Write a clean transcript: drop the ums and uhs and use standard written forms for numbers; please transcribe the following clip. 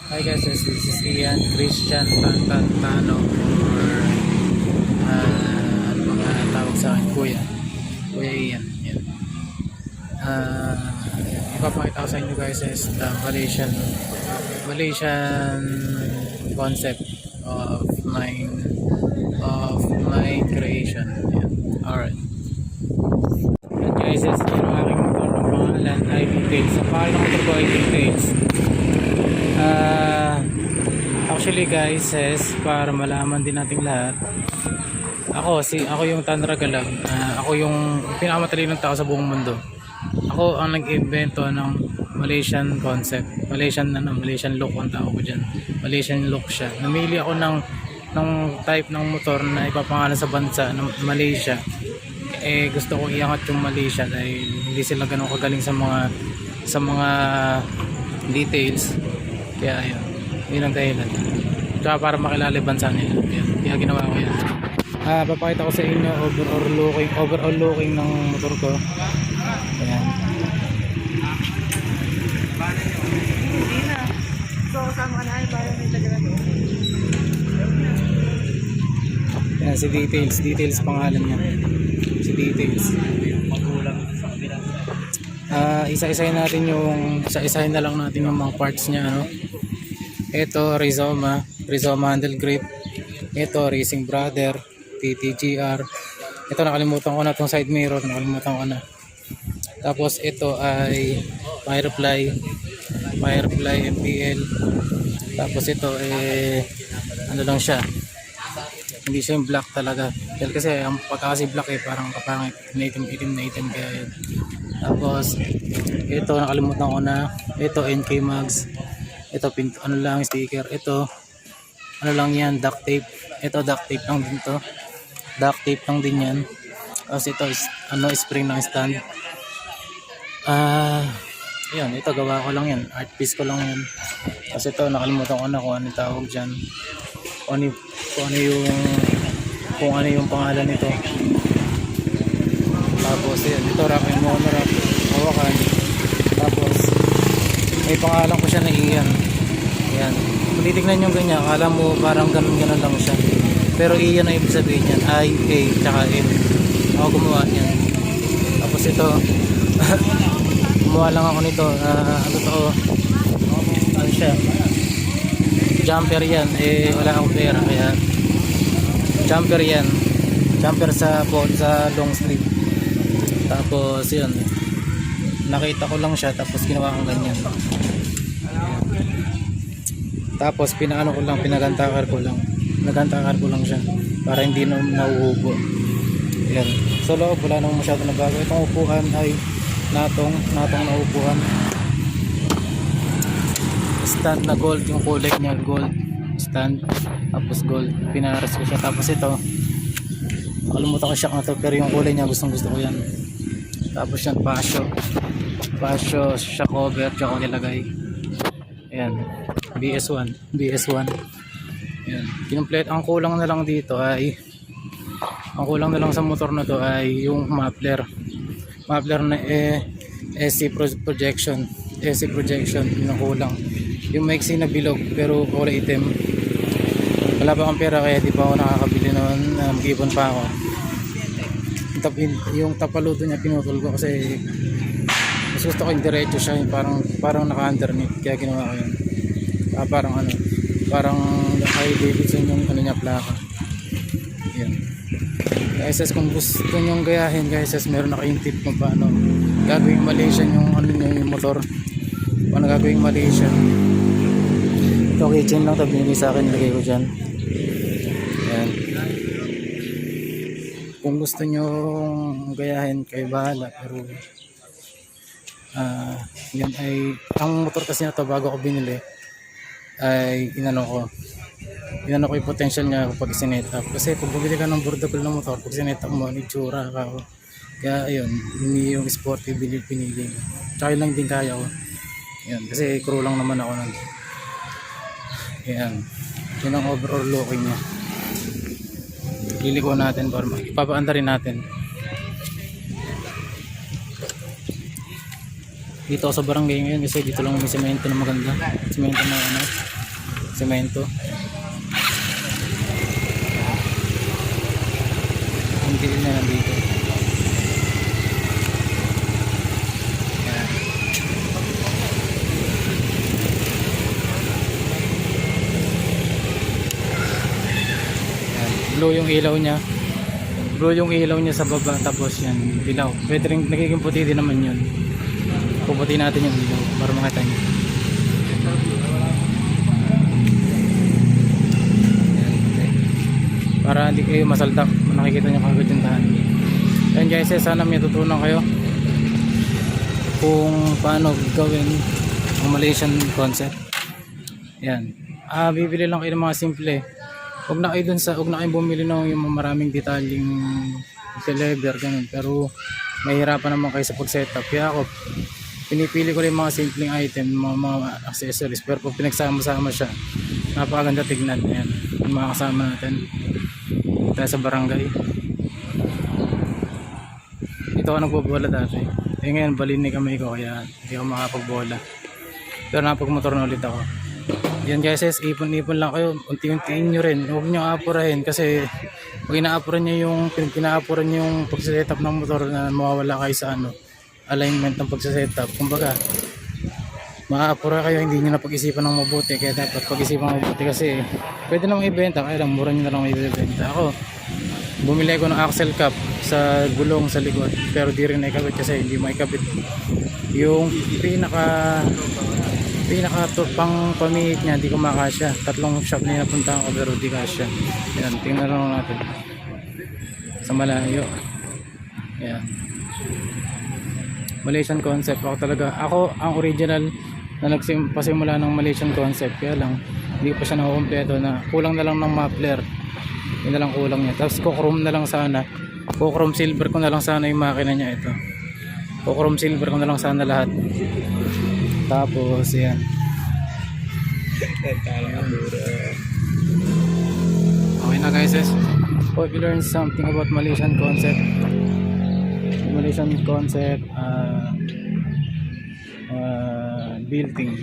Hi guys, this is Ian Christian Tantantano or ano mga tawag sa akin, Kuya Ian. Yan. Ipapakita ko sa inyo guys is the Malaysian concept of my creation. Yan. Alright. Yan guys, is yung aking motor ng pangalan ay Details. Ang pangalan ng motor ko ay Details. Actually guys, para malaman din nating lahat, ako yung Tanra Galag. Ako yung pinakamatalino tao sa buong mundo. Ako ang nag-invento ng Malaysian concept, Malaysian look ang tao ko dyan. Malaysian look siya. Namili ako ng type ng motor na ipapangalan sa bansa ng Malaysia. Gusto kong iangat yung Malaysia dahil hindi sila ganun kagaling sa mga details. Kaya ayun, yun ang dahilan. Tsaka para makilala yung bansa nila. Kaya ginawa ko yan. Papakita ko sa inyo overall looking ng motor ko. Ayan. Ayan, si Details pangalan niya. Si Details. Isa-isahin na lang natin yung mga parts niya, ano. Ito Rizoma handle grip. Ito Racing Brother TTGR. Ito nakalimutan ko na itong side mirror, nakalimutan ko na. Tapos ito ay Firefly MPL. Tapos ito ano lang siya, hindi siya yung black talaga dahil kasi ang pagka kasi black parang kapangit, itim kaya yun. Tapos ito nakalimutan ko na, ito NK Mags. Ito ano lang sticker. Ito ano lang yan, duct tape. Ito duct tape lang din to. Duct tape lang din yan. Tapos ito is spring ng stand. Yan, ito gawa ko lang yan. Art piece ko lang yan. Tapos ito nakalimutan ko na kung ano tawag dyan. Kung ano yung pangalan nito. Tapos yan, ito rack and monorack. Hawakan. Tapos may pangalan ko siya na Ian. Ayan. Kung titignan nyo ganyan, akala mo parang ganun lang siya. Pero Ian na ibig sabihin yan. I-A tsaka N. Ako gumawa niyan. Tapos ito, gumawa lang ako nito. Ano siya? Jumper yan. Wala akong pera. Kaya, jumper yan. Jumper sa long sleeve. Tapos yun. Nakita ko lang siya tapos ginawa kong ganyan. Tapos pinagantakar ko lang siya para hindi nauubo. Yan. So loob wala nang masyado na bago. Itong upuan ay natong na upuan. Stand na gold, yung kulay niya gold stand. Tapos gold, pinaras ko siya. Tapos ito, nakalimutan ko siya na to, pero yung kulay niya gustong gusto ko yan. Tapos yan, Pasyo siya cover tsaka nilagay. Ayan, BS1. Ayan, kinumplet. Ang kulang na lang sa motor na to ay yung muffler na SC projection yung kulang. Yung maiksi na bilog pero kulay itim. Wala pa akong pera kaya di pa ako nakakabili noon. Mag-ipon pa ako. Yung tapaludo niya pinutol ko kasi mas gusto ko yung diretso siya, yung parang naka-underneath, kaya ginawa ko yun. Parang Harley Davidson yung ano niya, plaka. Yan. Guys, kung gusto nyong gayahin guys, meron ako yung tip kung paano gagawing Malaysian yung yung motor. Paano gagawing Malaysian. Ito kitchen lang, ito binili sa akin, nilagay ko dyan. Yan. Kung gusto nyo gayahin, kayo bahala, pero yan ay ang motor kasi na to bago ko binili ay inano ko yung potential niya kapag sinet up, kasi pag bumili ka ng boardable na motor, pag sinet up mo itsura ka. Kaya ayun, hindi yung sporty pinili ko, tsaka lang din kaya ko yan, kasi crew lang naman ako nun. Yan, yun ang overall looking niya. Liliko natin para ipapaanda rin natin. Dito sa barangay ngayon kasi dito lang may semento na maganda, semento na ano semento. Ang dilim na nandito. Ayan. Ayan. Blue yung ilaw niya. Blue yung ilaw niya sa baba, tapos yan, dilaw. Pwede rin, nagiging puti din naman yun. Puputi natin yung ilaw para makita niyo. Para hindi kayo masaldak, nakikita nyo kagad yung tahan. Yan guys, sana may tutunan kayo kung paano gawin ang Malaysian concept. Yan, bibili lang kayo ng mga simple. Huwag na kayo dun sa, huwag na kayong bumili ng yung maraming detaling leather, ganun. Pero mahirapan naman kayo sa pag-setup. Kaya ako, pinipili ko rin mga simpleng item, mga accessories. Pero pag pinagsama-sama siya, napakaganda tignan. Yan, yung mga kasama natin tayo sa barangay. Dito ako nagbobola dati. Ngayon balinig kamay ko, kaya hindi ako makapagbola. Pero napagmotor na ulit ako. Yan guys, ipon-ipon lang kayo. Unti-untiin nyo rin. Huwag nyo aapurahin kasi pag inaapuran nyo yung pagsasetup ng motor, na mawawala kayo sa alignment ng pagsasetup. Kumbaga maaapura kayo, hindi nyo na pag-isipan ng mabuti. Kaya dapat pag-isipan ng mabuti kasi pwede namang ibenta, kaya lang mura nyo na lang ibenta. Ako, bumili ako ng axle cap sa gulong sa likod, pero di rin naikabit kasi hindi maikabit yung pinaka pang pamihit niya, hindi ko makasya. Tatlong shop na napuntahan ko pero di kasya. Yan, tingnan lang natin sa malayo. Yan, Malaysian concept. Ako ang original na nagpasimula ng Malaysian concept, kaya lang hindi pa siya nakukumpleto, na kulang na lang ng muffler, yun na lang kulang niya. Tapos chrome na lang sana, chrome silver ko na lang sana yung makina niya. Ito, chrome silver ko na lang sana lahat. Tapos yan, okay na guys. Hope you learn something about Malaysian concept. Malaysian concept building.